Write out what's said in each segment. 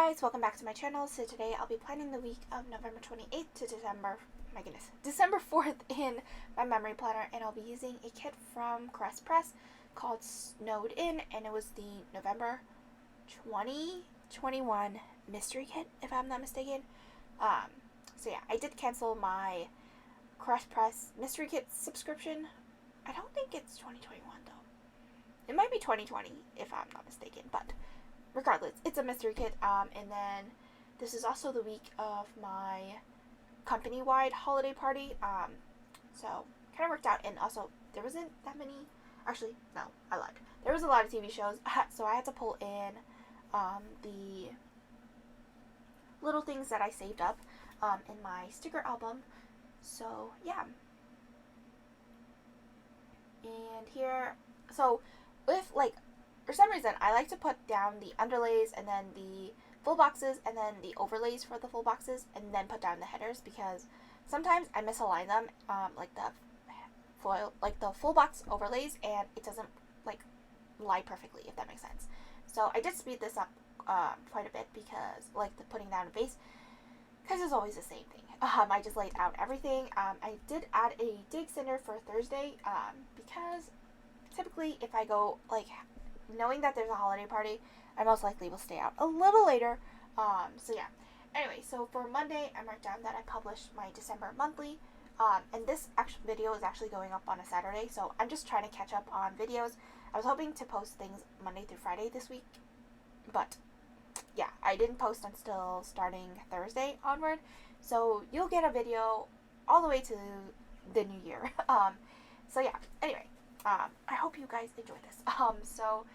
guys, welcome back to my channel. So today I'll be planning the week of November 28th to December 4th in my memory planner, and I'll be using a kit from Crest Press called Snowed In, and it was the November 2021 mystery kit, if I'm not mistaken. So yeah, I did cancel my Crest Press mystery kit subscription. I don't think it's 2021 though. It might be 2020 if I'm not mistaken, but regardless, it's a mystery kit, and then this is also the week of my company-wide holiday party, so kind of worked out, and also there wasn't that many, actually, no, I lied. There was a lot of TV shows, so I had to pull in, the little things that I saved up, in my sticker album, so, yeah. And here, so, with, like, for some reason, I like to put down the underlays and then the full boxes and then the overlays for the full boxes and then put down the headers, because sometimes I misalign them, like the foil, like the full box overlays, and it doesn't like lie perfectly, if that makes sense. So I did speed this up quite a bit, because like the putting down a base, because it's always the same thing. I just laid out everything. I did add a dig center for Thursday, because typically if I go like knowing that there's a holiday party, I most likely will stay out a little later. So yeah. Anyway, so for Monday, I marked down that I published my December monthly. And this actual video is actually going up on a Saturday, so I'm just trying to catch up on videos. I was hoping to post things Monday through Friday this week, but yeah, I didn't post until starting Thursday onward. So you'll get a video all the way to the new year. So yeah, anyway, I hope you guys enjoy this. So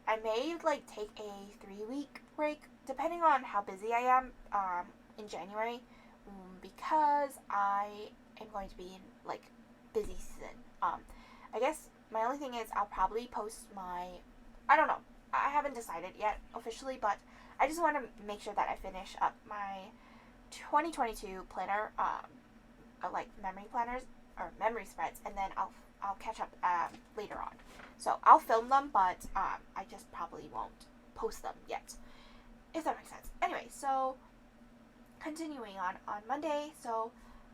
I may like take a 3-week break depending on how busy I am in January, because I am going to be in like busy season. I guess my only thing is I'll probably post I don't know, I haven't decided yet officially, but I just want to make sure that I finish up my 2022 planner, like memory planners or memory spreads, and then I'll catch up later on. So I'll film them, but I just probably won't post them yet, if that makes sense. Anyway, so continuing on Monday, so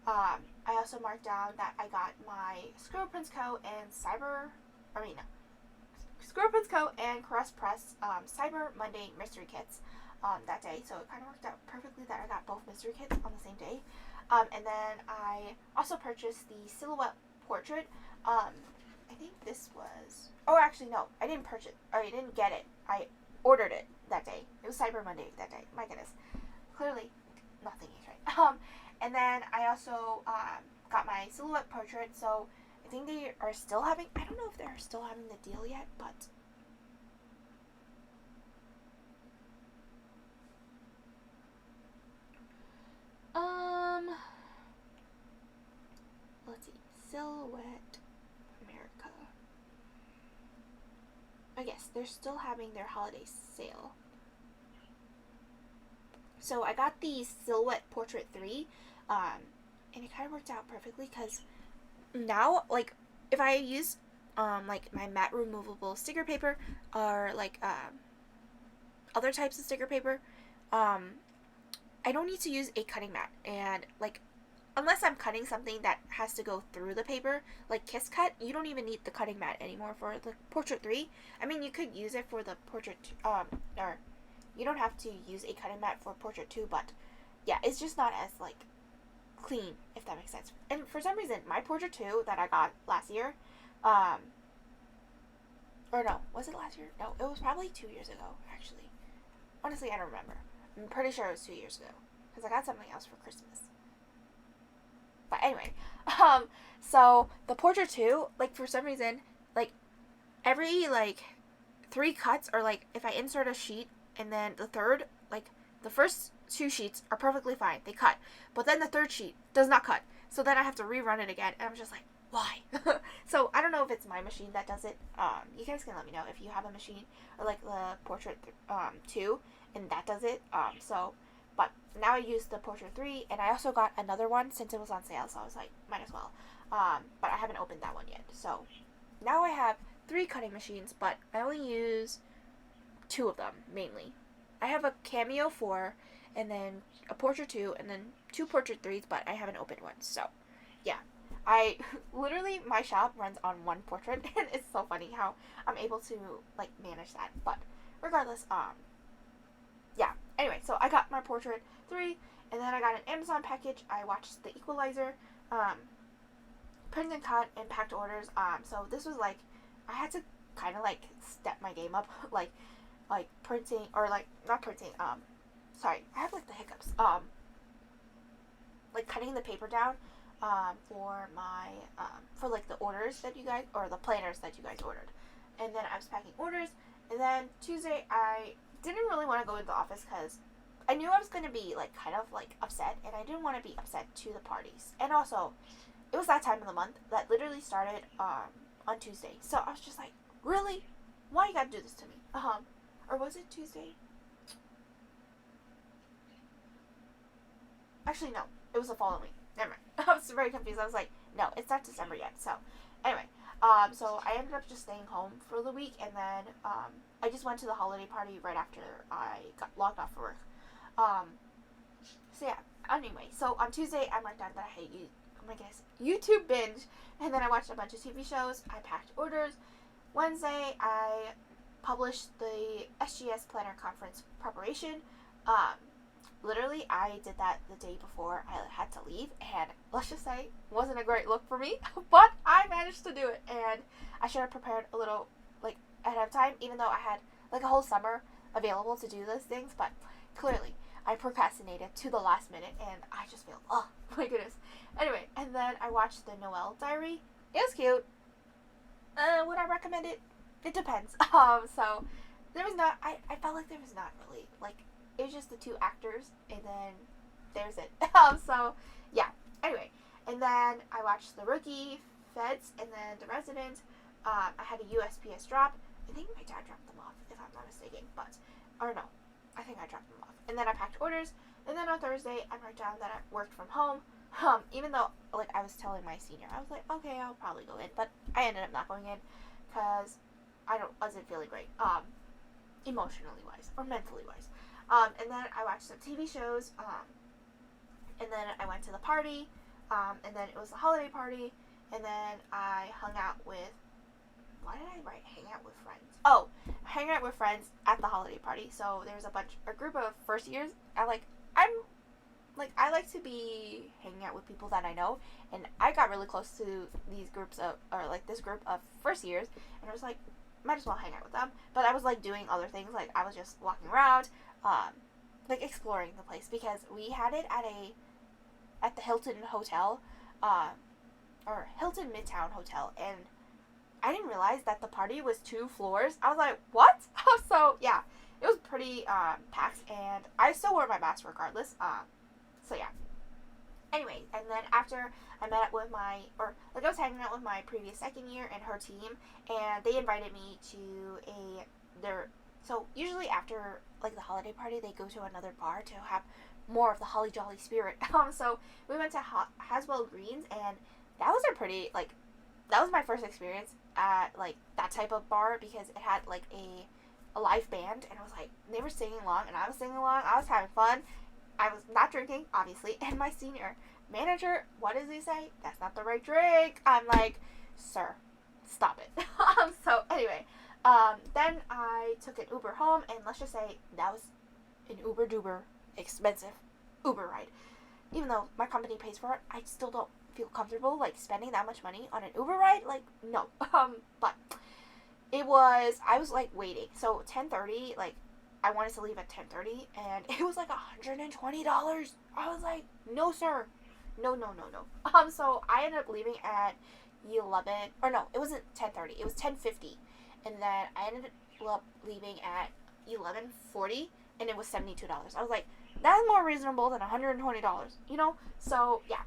I also marked down that I got my Squirrel Prince Co. and Squirrel Prince Co. and Crest Press Cyber Monday mystery kits that day. So it kind of worked out perfectly that I got both mystery kits on the same day. And then I also purchased the silhouette portrait. I think this was, oh actually no, I didn't purchase, or I didn't get it. I ordered it that day. It was Cyber Monday that day. My goodness. Clearly nothing is right. And then I also got my silhouette portrait, so I think they are still having, I don't know if they're still having the deal yet, but let's see, Silhouette America. I guess they're still having their holiday sale. So I got the Silhouette Portrait 3, and it kind of worked out perfectly, because now, like, if I use, like, my matte removable sticker paper, or, like, other types of sticker paper, I don't need to use a cutting mat, and, like, unless I'm cutting something that has to go through the paper, like Kiss Cut, you don't even need the cutting mat anymore for the Portrait 3. I mean, you could use it for the Portrait, or you don't have to use a cutting mat for Portrait 2, but yeah, it's just not as, like, clean, if that makes sense. And for some reason, my Portrait 2 that I got last year, or no, was it last year? No, it was probably 2 years ago, actually. Honestly, I don't remember. I'm pretty sure it was 2 years ago, because I got something else for Christmas. But anyway, so the Portrait 2, like, for some reason, like, every, like, 3 cuts, or, like, if I insert a sheet, and then the third, like, the first 2 sheets are perfectly fine, they cut, but then the third sheet does not cut, so then I have to rerun it again, and I'm just like, why? So, I don't know if it's my machine that does it. You guys can let me know if you have a machine, or, like, the Portrait 2, and that does it, but now I use the Portrait 3, and I also got another one since it was on sale, so I was like, might as well. But I haven't opened that one yet. So now I have 3 cutting machines, but I only use 2 of them, mainly. I have a Cameo 4, and then a Portrait 2, and then 2 Portrait 3s, but I haven't opened one. So, yeah. I literally, my shop runs on one portrait, and it's so funny how I'm able to like manage that. But regardless, yeah. Anyway, so I got my Portrait 3, and then I got an Amazon package. I watched The Equalizer, print and cut, and packed orders. So this was like, I had to kind of like step my game up, like printing, or like not printing. Sorry, I have like the hiccups. Like cutting the paper down. For my for like the orders that you guys, or the planners that you guys ordered, and then I was packing orders, and then Tuesday I didn't really want to go into the office because I knew I was going to be like kind of like upset, and I didn't want to be upset to the parties, and also it was that time of the month that literally started on Tuesday, so I was just like, really, why you gotta do this to me? Or was it Tuesday? Actually, no, it was the following week. Never mind. I was very confused. I was like, no, it's not December yet. So, anyway, so I ended up just staying home for the week, and then I just went to the holiday party right after I got logged off for work. So yeah. Anyway, so on Tuesday I marked down that I hate YouTube binge, and then I watched a bunch of TV shows. I packed orders. Wednesday I published the SGS Planner Conference preparation. Literally, I did that the day before I had to leave, and let's just say, wasn't a great look for me, but I managed to do it, and I should have prepared a little, like, ahead of time, even though I had, like, a whole summer available to do those things, but clearly, I procrastinated to the last minute, and I just feel, oh, my goodness. Anyway, and then I watched the Noel Diary. It was cute. Would I recommend it? It depends. So, there was not, I felt like there was not really, like, it was just the two actors, and then there's it. So, yeah. Anyway, and then I watched The Rookie, Feds, and then The Resident. I had a USPS drop. I think my dad dropped them off, if I'm not mistaken. Or no, I think I dropped them off. And then I packed orders. And then on Thursday, I marked down that I worked from home. Even though, like, I was telling my senior, I was like, okay, I'll probably go in. But I ended up not going in because I wasn't feeling great, emotionally wise or mentally wise. And then I watched some TV shows, and then I went to the party, and then it was the holiday party, and then I hung out with, why did I write hang out with friends? Oh, hang out with friends at the holiday party. So there's a group of first years. I like to be hanging out with people that I know, and I got really close to these groups of, or like this group of first years, and I was like, might as well hang out with them. But I was like doing other things, like I was just walking around, like exploring the place, because we had it at the Hilton Hotel, or Hilton Midtown Hotel, and I didn't realize that the party was 2 floors. I was like, what? So yeah, it was pretty packed, and I still wore my mask regardless. So yeah. Anyway, and then after I met up with I was hanging out with my previous second year and her team, and they invited me to so usually after, like, the holiday party, they go to another bar to have more of the holly jolly spirit. So we went to Haswell Greens, and that was that was my first experience at, like, that type of bar, because it had, like, a live band, and I was like, they were singing along, and I was singing along, I was having fun. I was not drinking, obviously, and my senior manager, what does he say? That's not the right drink. I'm like, sir, stop it. So anyway, then I took an Uber home, and let's just say that was an uber-duber expensive Uber ride. Even though my company pays for it, I still don't feel comfortable, like, spending that much money on an Uber ride. Like, no. But I was, like, waiting. So 10:30, like, I wanted to leave at 10:30, and it was like $120. I was like, no, sir. No. So I ended up leaving at 11, or no, it wasn't 10:30. It was 10:50, and then I ended up leaving at 11:40, and it was $72. I was like, that's more reasonable than $120, you know? So yeah,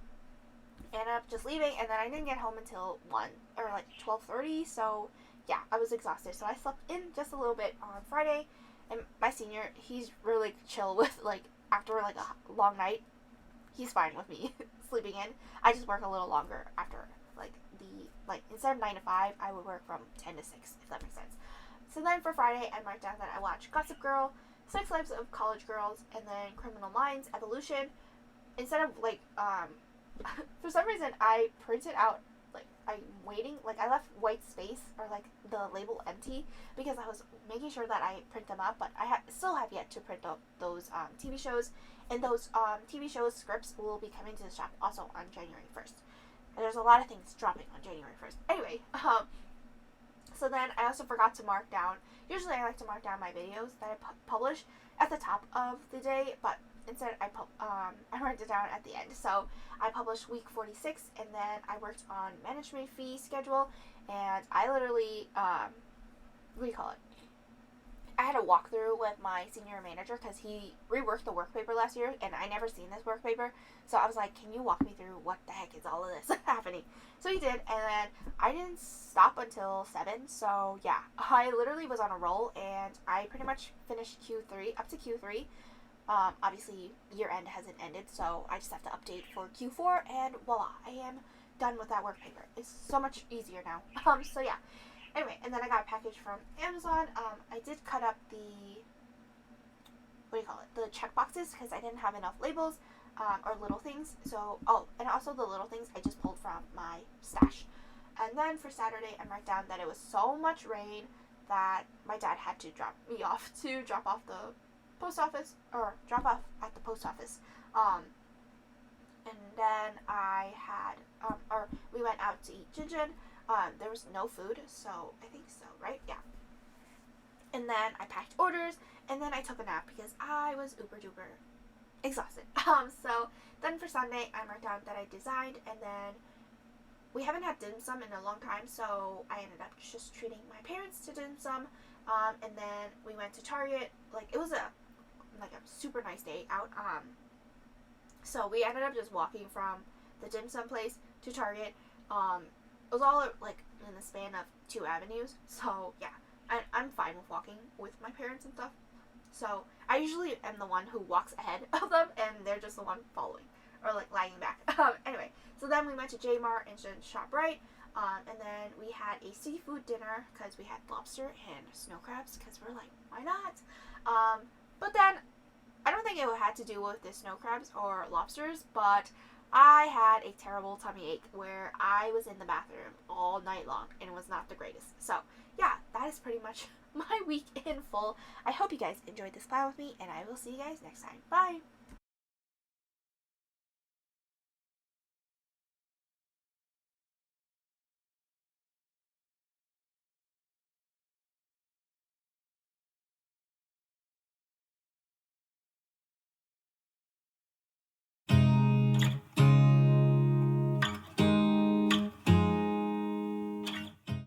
I ended up just leaving, and then I didn't get home until 1 or like 12:30. So yeah, I was exhausted. So I slept in just a little bit on Friday. And my senior, he's really chill with, like, after, like, a long night, he's fine with me sleeping in. I just work a little longer after, like, instead of 9 to 5, I would work from 10 to 6, if that makes sense. So then for Friday, I marked down that I watched Gossip Girl, Sex Lives of College Girls, and then Criminal Minds Evolution. Instead of like for some reason I printed out, like I'm waiting, like I left white space or like the label empty because I was making sure that I print them up, but I still have yet to print up those TV shows, and those TV shows scripts will be coming to the shop also on January 1st. And there's a lot of things dropping on January 1st. Anyway, so then I also forgot to mark down. Usually I like to mark down my videos that I publish at the top of the day, but instead I marked it down at the end. So I published week 46, and then I worked on management fee schedule, and I literally, what do you call it? I had a walkthrough with my senior manager because he reworked the work paper last year, and I never seen this work paper. So I was like, can you walk me through what the heck is all of this happening? So he did, and then I didn't stop until 7. So yeah, I literally was on a roll, and I pretty much finished Q3, up to Q3. Obviously, year end hasn't ended, so I just have to update for Q4, and voila, I am done with that work paper. It's so much easier now. So yeah. Anyway, and then I got a package from Amazon. I did cut up the, what do you call it, the check boxes because I didn't have enough labels or little things. So, oh, and also the little things I just pulled from my stash. And then for Saturday, I marked down that it was so much rain that my dad had to drop me off to drop off the post office, or drop off at the post office. And then I had, or we went out to eat Jinjin. There was no food, so I think so, right? Yeah. And then I packed orders, and then I took a nap because I was uber duper exhausted. So then for Sunday, I marked down that I designed, and then we haven't had dim sum in a long time, so I ended up just treating my parents to dim sum. And then we went to Target. Like, it was a super nice day out. So we ended up just walking from the dim sum place to Target. It was all like in the span of 2 avenues, so yeah, I'm fine with walking with my parents and stuff. So I usually am the one who walks ahead of them, and they're just the one following or like lagging back. Anyway, so then we went to J-Mart and ShopRite, and then we had a seafood dinner because we had lobster and snow crabs because we're like, why not? But then I don't think it had to do with the snow crabs or lobsters, but I had a terrible tummy ache where I was in the bathroom all night long, and it was not the greatest. So yeah, that is pretty much my week in full. I hope you guys enjoyed this plan with me, and I will see you guys next time. Bye!